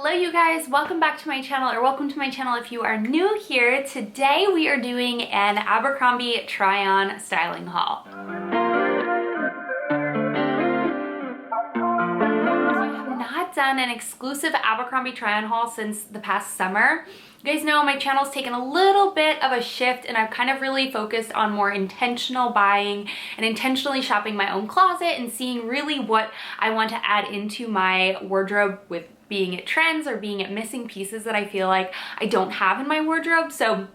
Hello you guys, welcome back to my channel, or welcome to my channel if you are new here. Today we are doing an Abercrombie try-on styling haul. I have not done an exclusive Abercrombie try-on haul since the past summer. You guys know my channel's taken a little bit of a shift and I've kind of really focused on more intentional buying and intentionally shopping my own closet and seeing really what I want to add into my wardrobe, with being it trends or being it missing pieces that I feel like I don't have in my wardrobe. So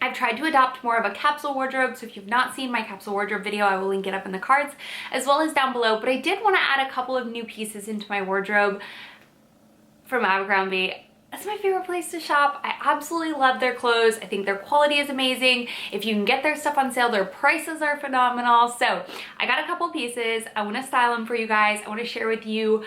I've tried to adopt more of a capsule wardrobe, so if you've not seen my capsule wardrobe video, I will link it up in the cards as well as down below. But I did want to add a couple of new pieces into my wardrobe from Abercrombie. That's my favorite place to shop. I absolutely love their clothes. I think their quality is amazing. If you can get their stuff on sale, their prices are phenomenal. So I got a couple pieces. I want to style them for you guys. I want to share with you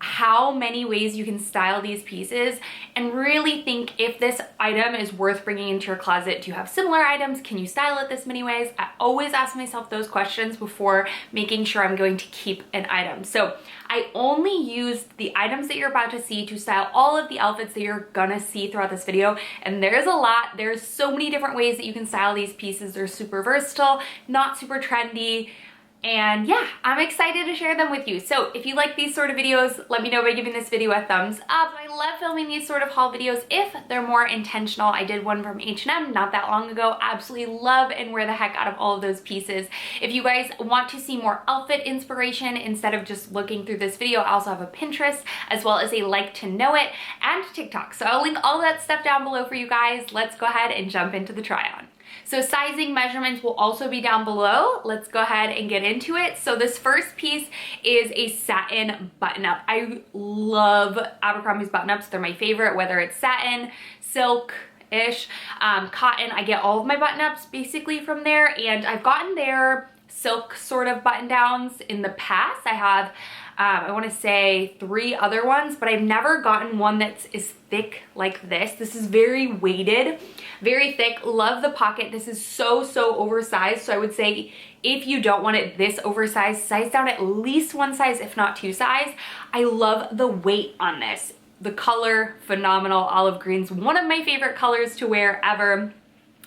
how many ways you can style these pieces and really think if this item is worth bringing into your closet. Do you have similar items? Can you style it this many ways? I always ask myself those questions before making sure I'm going to keep an item. So I only used the items that you're about to see to style all of the outfits that you're gonna see throughout this video, and there's a lot. There's so many different ways that you can style these pieces. They're super versatile, not super trendy. And yeah, I'm excited to share them with you. So if you like these sort of videos, let me know by giving this video a thumbs up. I love filming these sort of haul videos if they're more intentional. I did one from H&M not that long ago. Absolutely love and wear the heck out of all of those pieces. If you guys want to see more outfit inspiration instead of just looking through this video, I also have a Pinterest as well as a Like to Know It and TikTok. So I'll link all that stuff down below for you guys. Let's go ahead and jump into the try on. So sizing measurements will also be down below. Let's go ahead and get into it. So this first piece is a satin button-up. I love Abercrombie's button-ups. They're my favorite, whether it's satin, silk-ish, cotton. I get all of my button-ups basically from there, and I've gotten their silk sort of button-downs in the past. I have I want to say 3 other ones, but I've never gotten one that's as thick like this. This is very weighted, very thick. Love the pocket. This is so oversized. So I would say if you don't want it this oversized, size down at least 1 size, if not 2 size. I love the weight on this. The color, phenomenal. Olive green's one of my favorite colors to wear ever.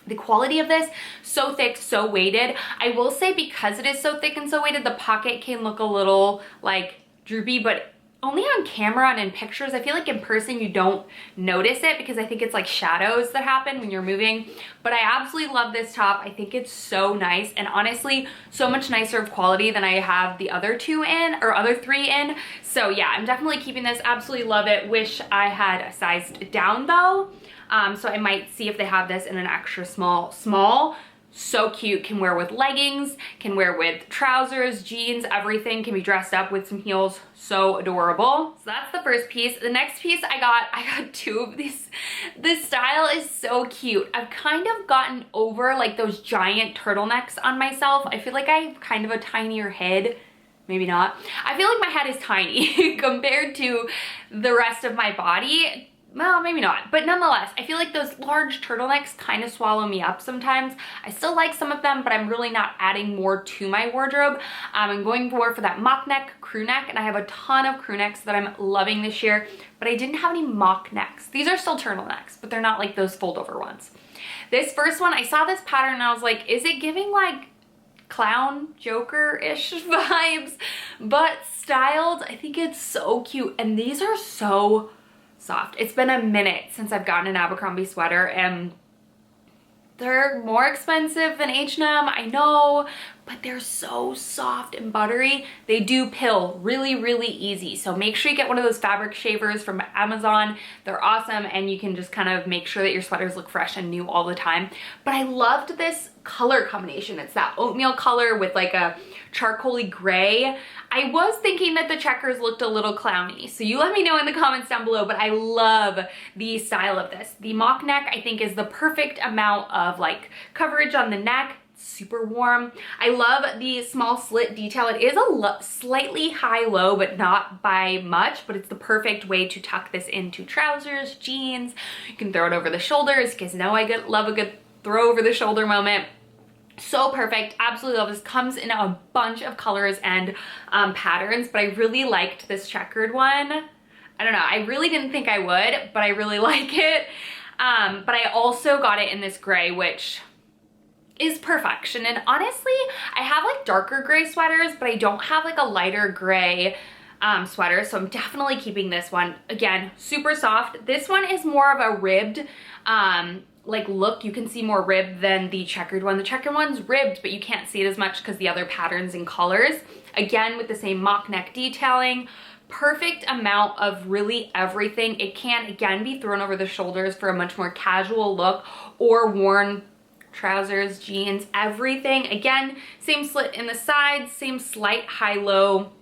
The quality of this, so thick, so weighted. I will say because it is so thick and so weighted, the pocket can look a little like droopy, but only on camera and in pictures. I feel like in person you don't notice it because I think it's like shadows that happen when you're moving. But I absolutely love this top. I think it's so nice and honestly so much nicer of quality than I have the other 2 in, or other 3 in. So yeah, I'm definitely keeping this. Absolutely love it. Wish I had sized down though. So I might see if they have this in an extra small. So cute, can wear with leggings, can wear with trousers, jeans, everything, can be dressed up with some heels. So adorable. So that's the first piece. The next piece I got 2 of these. This style is so cute. I've kind of gotten over like those giant turtlenecks on myself. I feel like I have kind of a tinier head. Maybe not. I feel like my head is tiny compared to the rest of my body. Well, maybe not, but nonetheless, I feel like those large turtlenecks kind of swallow me up sometimes. I still like some of them, but I'm really not adding more to my wardrobe. I'm going more for that mock neck, crew neck, and I have a ton of crew necks that I'm loving this year, but I didn't have any mock necks. These are still turtlenecks, but they're not like those fold over ones. This first one, I saw this pattern and I was like, is it giving like clown Joker-ish vibes, but styled? I think it's so cute, and these are so soft. It's been a minute since I've gotten an Abercrombie sweater, and they're more expensive than H&M, I know, but they're so soft and buttery. They do pill really easy. So make sure you get one of those fabric shavers from Amazon. They're awesome, and you can just kind of make sure that your sweaters look fresh and new all the time. But I loved this color combination. It's that oatmeal color with like a charcoaly gray. I was thinking that the checkers looked a little clowny, so you let me know in the comments down below, but I love the style of this. The mock neck I think is the perfect amount of like coverage on the neck. Super warm. I love the small slit detail. It is a slightly high-low, but not by much, but it's the perfect way to tuck this into trousers, jeans. You can throw it over the shoulders because you know I love a good throw over the shoulder moment. So perfect. Absolutely love this. Comes in a bunch of colors and patterns, but I really liked this checkered one. I don't know, I really didn't think I would, but I really like it. But I also got it in this gray, which is perfection. And honestly, I have like darker gray sweaters, but I don't have like a lighter gray sweater, so I'm definitely keeping this one. Again, super soft. This one is more of a ribbed like look. You can see more rib than the checkered one. The checkered one's ribbed, but you can't see it as much because the other patterns and colors. Again, with the same mock neck detailing. Perfect amount of really everything. It can again be thrown over the shoulders for a much more casual look, or worn trousers, jeans, everything. Again, same slit in the sides, same slight high-low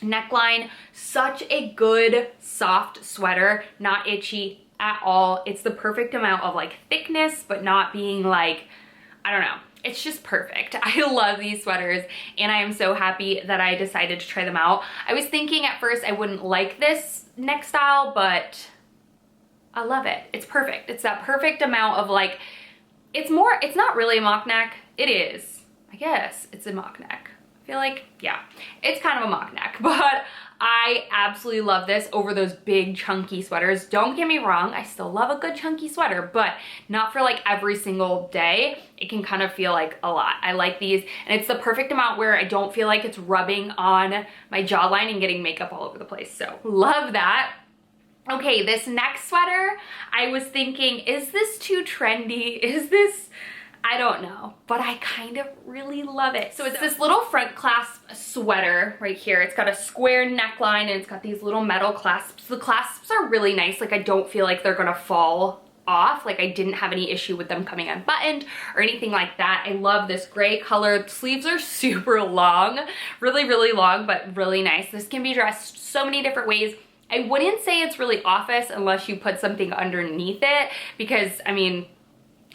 neckline. Such a good soft sweater, not itchy at all. It's the perfect amount of like thickness, but not being like, I don't know. It's just perfect. I love these sweaters, and I am so happy that I decided to try them out. I was thinking at first I wouldn't like this neck style, but I love it. It's perfect. It's that perfect amount of like, it's not really a mock neck. It is. I guess it's a mock neck. I feel like, yeah, it's kind of a mock neck, but I absolutely love this over those big chunky sweaters. Don't get me wrong, I still love a good chunky sweater, but not for like every single day. It can kind of feel like a lot. I like these, and it's the perfect amount where I don't feel like it's rubbing on my jawline and getting makeup all over the place. So love that. Okay, this next sweater, I was thinking, is this too trendy? Is this, I don't know, but I kind of really love it. So it's this little front clasp sweater right here. It's got a square neckline, and it's got these little metal clasps. The clasps are really nice. Like, I don't feel like they're gonna fall off. Like, I didn't have any issue with them coming unbuttoned or anything like that. I love this gray color. The sleeves are super long, really, really long, but really nice. This can be dressed so many different ways. I wouldn't say it's really office unless you put something underneath it, because I mean,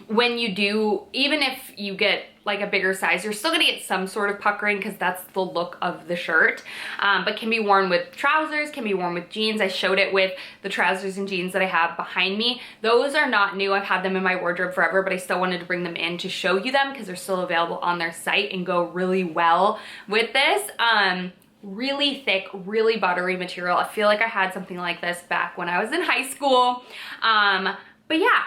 when you do, even if you get like a bigger size, you're still gonna get some sort of puckering because that's the look of the shirt, but can be worn with trousers, can be worn with jeans. I showed it with the trousers and jeans that I have behind me. Those are not new. I've had them in my wardrobe forever, but I still wanted to bring them in to show you them because they're still available on their site and go really well with this. Really thick, really buttery material. I feel like I had something like this back when I was in high school. But yeah,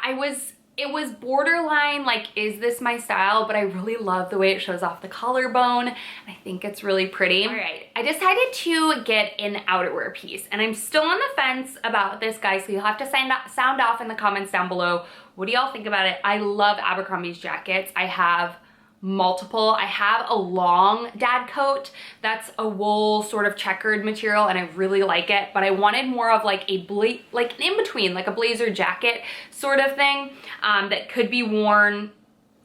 it was borderline like, is this my style? But I really love the way it shows off the collarbone. I think it's really pretty. All right, I decided to get an outerwear piece, and I'm still on the fence about this, guys, so you'll have to sound off in the comments down below. What do y'all think about it? I love Abercrombie's jackets. I have multiple. I have a long dad coat that's a wool sort of checkered material, and I really like it, but I wanted more of like like an in-between, like a blazer jacket sort of thing that could be worn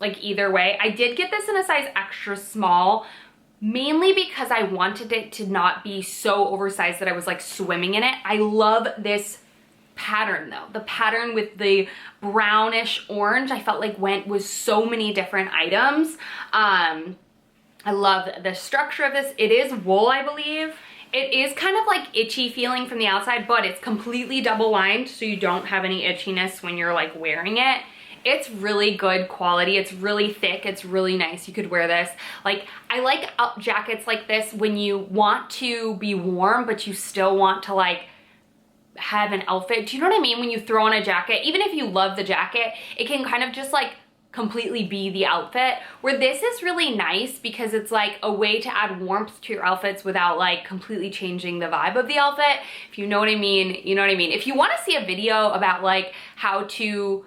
like either way. I did get this in a size extra small, mainly because I wanted it to not be so oversized that I was like swimming in it. I love this pattern though. The pattern with the brownish orange, I felt like went with so many different items. I love the structure of this. It is wool, I believe. It is kind of like itchy feeling from the outside, but it's completely double lined, so you don't have any itchiness when you're like wearing it. It's really good quality. It's really thick. It's really nice. You could wear this. Like, I like jackets like this when you want to be warm, but you still want to like have an outfit. Do you know what I mean? When you throw on a jacket, even if you love the jacket, it can kind of just like completely be the outfit, where this is really nice because it's like a way to add warmth to your outfits without like completely changing the vibe of the outfit. If you know what I mean, you know what I mean. If you want to see a video about like how to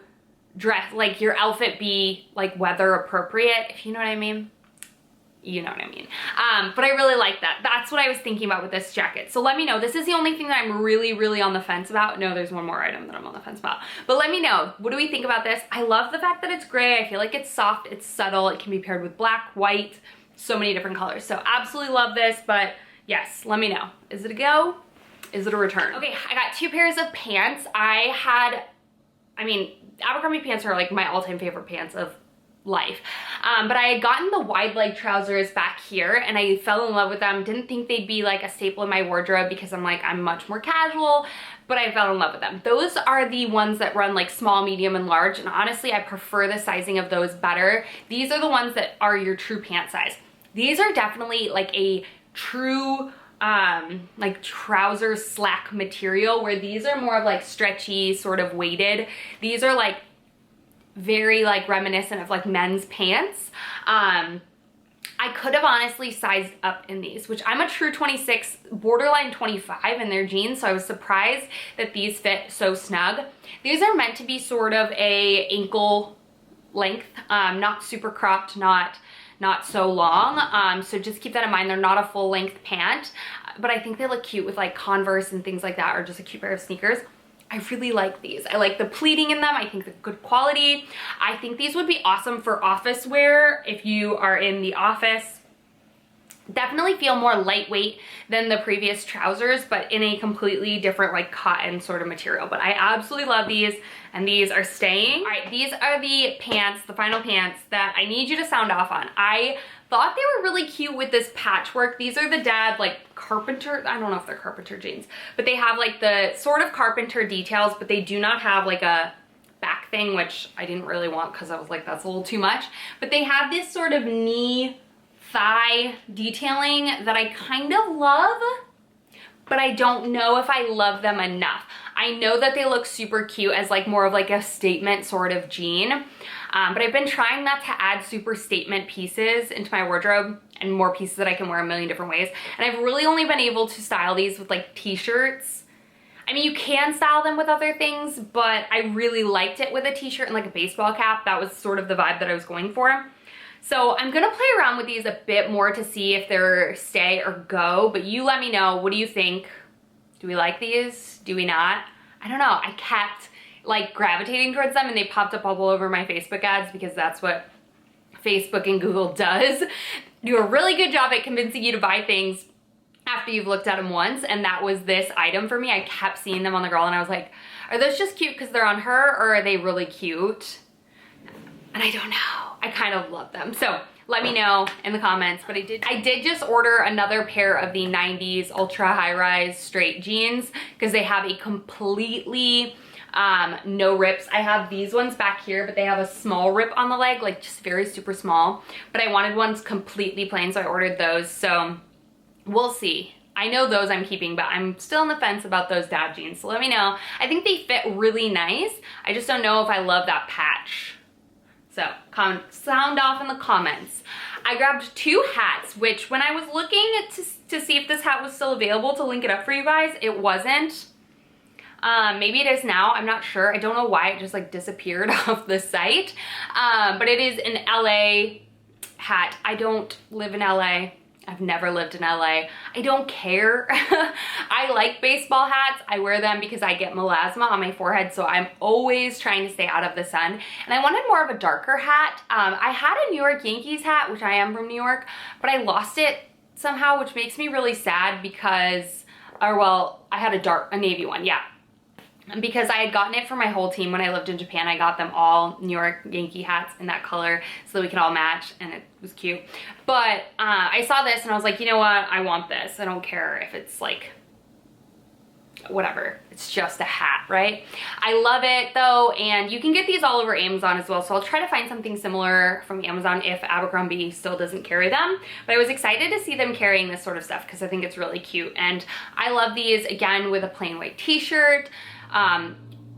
dress, like your outfit be like weather appropriate, if you know what I mean, you know what I mean. But I really like that. That's what I was thinking about with this jacket. So let me know. This is the only thing that I'm really, really on the fence about. No, there's one more item that I'm on the fence about. But let me know. What do we think about this? I love the fact that it's gray. I feel like it's soft. It's subtle. It can be paired with black, white, so many different colors. So absolutely love this. But yes, let me know. Is it a go? Is it a return? Okay, I got two pairs of pants. I mean, Abercrombie pants are like my all-time favorite pants of life. But I had gotten the wide leg trousers back here, and I fell in love with them. Didn't think they'd be like a staple in my wardrobe because I'm much more casual, but I fell in love with them. Those are the ones that run like small, medium, and large, and honestly, I prefer the sizing of those better. These are the ones that are your true pant size. These are definitely like a true like trouser slack material, where these are more of like stretchy, sort of weighted. These are like very like reminiscent of like men's pants. I could have honestly sized up in these, which I'm a true 26, borderline 25 in their jeans, so I was surprised that these fit so snug. These are meant to be sort of a ankle length, not super cropped, not so long, so just keep that in mind. They're not a full length pant, but I think they look cute with like Converse and things like that, or just a cute pair of sneakers. I really like these. I like the pleating in them. I think they're good quality. I think these would be awesome for office wear if you are in the office. Definitely feel more lightweight than the previous trousers, but in a completely different like cotton sort of material. But I absolutely love these, and these are staying. All right, these are the pants, the final pants that I need you to sound off on. I thought they were really cute with this patchwork. These are the dad like Carpenter, I don't know if they're Carpenter jeans, but they have like the sort of Carpenter details, but they do not have like a back thing, which I didn't really want because I was like, that's a little too much. But they have this sort of knee thigh detailing that I kind of love, but I don't know if I love them enough. I know that they look super cute as like more of like a statement sort of jean, but I've been trying not to add super statement pieces into my wardrobe and more pieces that I can wear a million different ways. And I've really only been able to style these with like t-shirts. I mean, you can style them with other things, but I really liked it with a t-shirt and like a baseball cap. That was sort of the vibe that I was going for. So I'm gonna play around with these a bit more to see if they're stay or go, but you let me know, what do you think? Do we like these? Do we not? I don't know. I kept like gravitating towards them, and they popped up all over my Facebook ads because that's what Facebook and Google does. Do a really good job at convincing you to buy things after you've looked at them once, and that was this item for me. I kept seeing them on the girl, and I was like, are those just cute because they're on her, or are they really cute? And I don't know. I kind of love them. So let me know in the comments. But I did just order another pair of the 90s ultra high-rise straight jeans because they have a completely no rips. I have these ones back here, but they have a small rip on the leg, like just very super small. But I wanted ones completely plain, so I ordered those. So we'll see. I know those I'm keeping, but I'm still on the fence about those dad jeans. So let me know. I think they fit really nice. I just don't know if I love that patch. So sound off in the comments. I grabbed two hats, which when I was looking to see if this hat was still available to link it up for you guys, it wasn't. Maybe it is now, I'm not sure. I don't know why it just like disappeared off the site. But it is an LA hat. I don't live in LA. I've never lived in LA. I don't care. I like baseball hats. I wear them because I get melasma on my forehead, so I'm always trying to stay out of the sun. And I wanted more of a darker hat. I had a New York Yankees hat, which I am from New York, but I lost it somehow, which makes me really sad because, or well, I had a navy one, yeah. Because I had gotten it for my whole team when I lived in Japan. I got them all New York Yankee hats in that color so that we could all match, and it was cute. But I saw this and I was like, you know what? I want this. I don't care if it's like, whatever. It's just a hat, right? I love it though, and you can get these all over Amazon as well. So I'll try to find something similar from Amazon if Abercrombie still doesn't carry them. But I was excited to see them carrying this sort of stuff because I think it's really cute. And I love these, again, with a plain white t-shirt.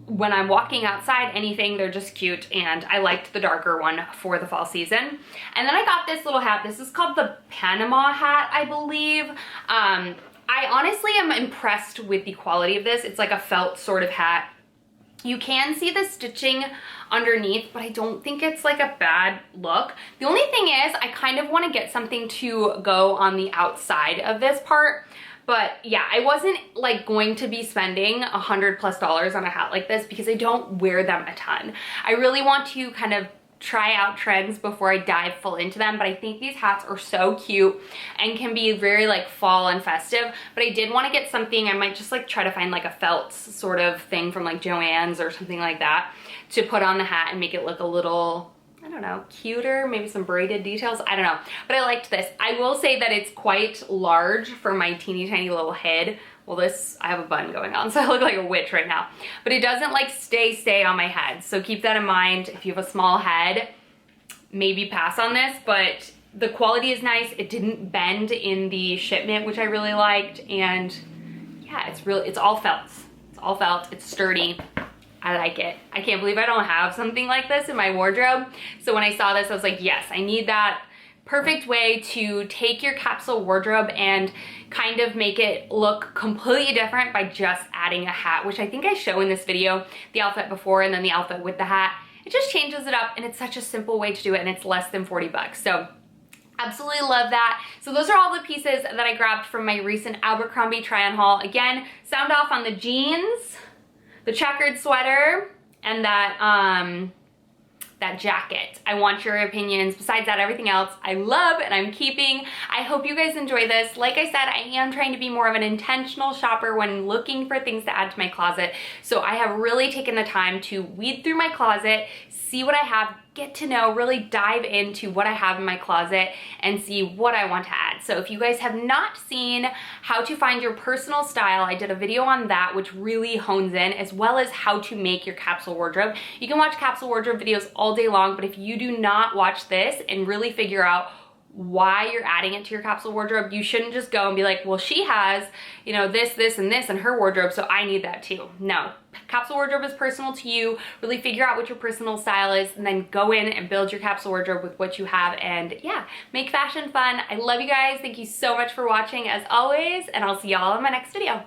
When I'm walking outside, anything, they're just cute, and I liked the darker one for the fall season. And then I got this little hat. This is called the Panama Hat, I believe. I honestly am impressed with the quality of this. It's like a felt sort of hat. You can see the stitching underneath, but I don't think it's like a bad look. The only thing is I kind of want to get something to go on the outside of this part. But yeah, I wasn't like going to be spending $100+ on a hat like this because I don't wear them a ton. I really want to kind of try out trends before I dive full into them, but I think these hats are so cute and can be very like fall and festive. But I did want to get something, I might just like try to find like a felt sort of thing from like Joann's or something like that to put on the hat and make it look a little, I don't know, cuter, maybe some braided details, I don't know. But I liked this. I will say that it's quite large for my teeny tiny little head. Well, this, I have a bun going on, so I look like a witch right now. But it doesn't like stay on my head. So keep that in mind. If you have a small head, maybe pass on this, but The quality is nice. It didn't bend in the shipment, which I really liked. And yeah, it's all felt. It's all felt. It's sturdy. I like it. I can't believe I don't have something like this in my wardrobe. So when I saw this, I was like, yes, I need that. Perfect way to take your capsule wardrobe and kind of make it look completely different by just adding a hat, which I think I show in this video, the outfit before and then the outfit with the hat. It just changes it up, and it's such a simple way to do it, and it's less than 40 bucks. So absolutely love that. So those are all the pieces that I grabbed from my recent Abercrombie try-on haul. Again, sound off on the jeans, the checkered sweater, and that jacket. I want your opinions. Besides that, everything else I love and I'm keeping. I hope you guys enjoy this. Like I said, I am trying to be more of an intentional shopper when looking for things to add to my closet. So I have really taken the time to weed through my closet, see what I have, get to know, really dive into what I have in my closet and see what I want to add. So if you guys have not seen how to find your personal style, I did a video on that which really hones in, as well as how to make your capsule wardrobe. You can watch capsule wardrobe videos all day long, but if you do not watch this and really figure out why you're adding it to your capsule wardrobe, you shouldn't just go and be like, well, she has, you know, this, this, and this in her wardrobe, so I need that too. No, capsule wardrobe is personal to you. Really figure out what your personal style is and then go in and build your capsule wardrobe with what you have, and yeah, make fashion fun. I love you guys. Thank you so much for watching as always, and I'll see y'all in my next video.